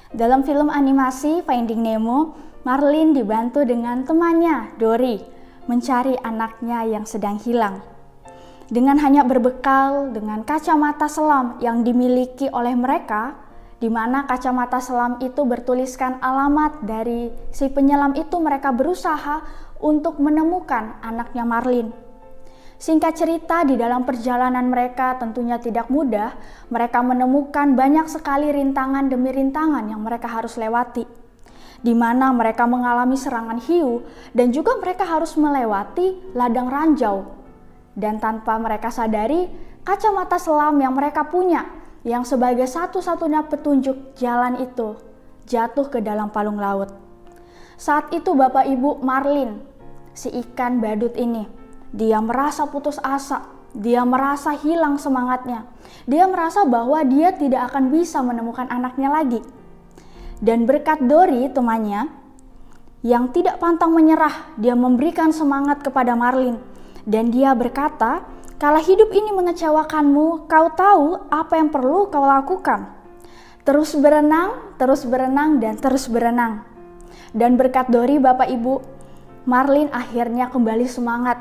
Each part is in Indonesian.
Dalam film animasi Finding Nemo, Marlin dibantu dengan temannya, Dory, mencari anaknya yang sedang hilang. Dengan hanya berbekal dengan kacamata selam yang dimiliki oleh mereka, di mana kacamata selam itu bertuliskan alamat dari si penyelam itu, mereka berusaha untuk menemukan anaknya Marlin. Singkat cerita, di dalam perjalanan mereka tentunya tidak mudah. Mereka menemukan banyak sekali rintangan demi rintangan yang mereka harus lewati, di mana mereka mengalami serangan hiu dan juga mereka harus melewati ladang ranjau. Dan tanpa mereka sadari, kacamata selam yang mereka punya, yang sebagai satu-satunya petunjuk jalan itu, jatuh ke dalam palung laut. Saat itu Bapak Ibu Marlin, si ikan badut ini, dia merasa putus asa, dia merasa hilang semangatnya. Dia merasa bahwa dia tidak akan bisa menemukan anaknya lagi. Dan berkat Dory, temannya, yang tidak pantang menyerah, dia memberikan semangat kepada Marlin. Dan dia berkata, "Kalau hidup ini mengecewakanmu, kau tahu apa yang perlu kau lakukan. Terus berenang, dan terus berenang." Dan berkat Dory, Bapak Ibu, Marlin akhirnya kembali semangat.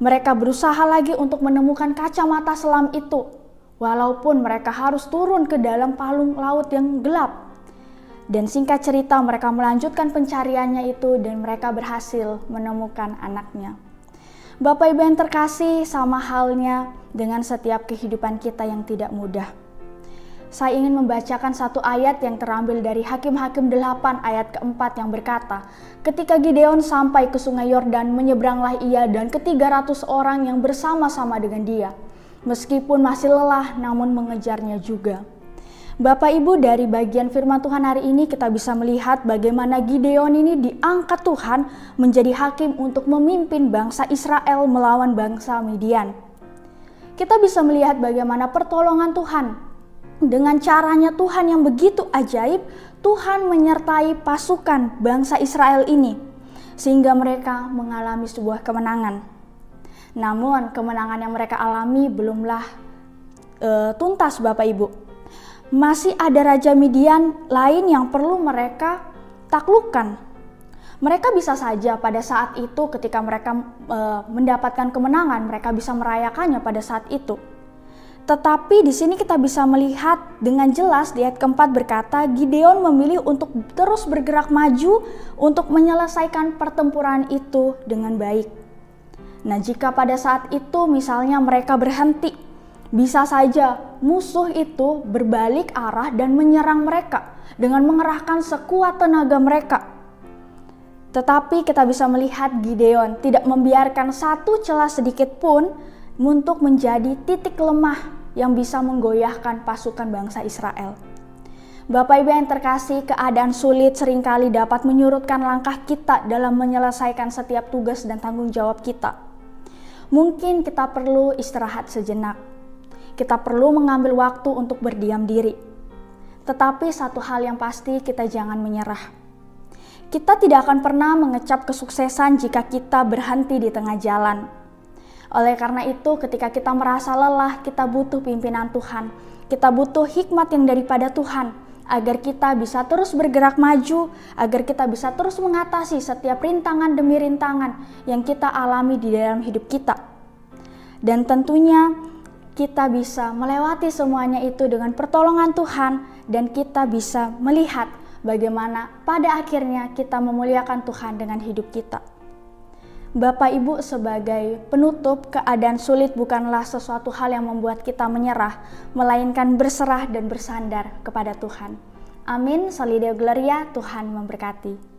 Mereka berusaha lagi untuk menemukan kacamata selam itu, walaupun mereka harus turun ke dalam palung laut yang gelap. Dan singkat cerita, mereka melanjutkan pencariannya itu dan mereka berhasil menemukan anaknya. Bapak Ibu yang terkasih, sama halnya dengan setiap kehidupan kita yang tidak mudah. Saya ingin membacakan satu ayat yang terambil dari Hakim-Hakim 8 ayat keempat yang berkata, "Ketika Gideon sampai ke sungai Yordan, menyeberanglah ia dan ke-300 orang yang bersama-sama dengan dia. Meskipun masih lelah, namun mengejarnya juga." Bapak Ibu, dari bagian firman Tuhan hari ini kita bisa melihat bagaimana Gideon ini diangkat Tuhan menjadi hakim untuk memimpin bangsa Israel melawan bangsa Midian. Kita bisa melihat bagaimana pertolongan Tuhan. Dengan caranya Tuhan yang begitu ajaib, Tuhan menyertai pasukan bangsa Israel ini sehingga mereka mengalami sebuah kemenangan. Namun kemenangan yang mereka alami belumlah tuntas Bapak Ibu. Masih ada Raja Midian lain yang perlu mereka taklukkan. Mereka bisa saja pada saat itu ketika mereka mendapatkan kemenangan, mereka bisa merayakannya pada saat itu. Tetapi di sini kita bisa melihat dengan jelas di ayat keempat berkata, Gideon memilih untuk terus bergerak maju untuk menyelesaikan pertempuran itu dengan baik. Nah, jika pada saat itu misalnya mereka berhenti, bisa saja musuh itu berbalik arah dan menyerang mereka dengan mengerahkan sekuat tenaga mereka. Tetapi kita bisa melihat Gideon tidak membiarkan satu celah sedikit pun untuk menjadi titik lemah yang bisa menggoyahkan pasukan bangsa Israel. Bapak Ibu yang terkasih, keadaan sulit seringkali dapat menyurutkan langkah kita dalam menyelesaikan setiap tugas dan tanggung jawab kita. Mungkin kita perlu istirahat sejenak. Kita perlu mengambil waktu untuk berdiam diri. Tetapi satu hal yang pasti, kita jangan menyerah. Kita tidak akan pernah mengecap kesuksesan jika kita berhenti di tengah jalan. Oleh karena itu, ketika kita merasa lelah, kita butuh pimpinan Tuhan. Kita butuh hikmat yang daripada Tuhan, agar kita bisa terus bergerak maju, agar kita bisa terus mengatasi setiap rintangan demi rintangan yang kita alami di dalam hidup kita. Dan tentunya, kita bisa melewati semuanya itu dengan pertolongan Tuhan dan kita bisa melihat bagaimana pada akhirnya kita memuliakan Tuhan dengan hidup kita. Bapak Ibu, sebagai penutup, keadaan sulit bukanlah sesuatu hal yang membuat kita menyerah, melainkan berserah dan bersandar kepada Tuhan. Amin. Soli Deo Gloria, Tuhan memberkati.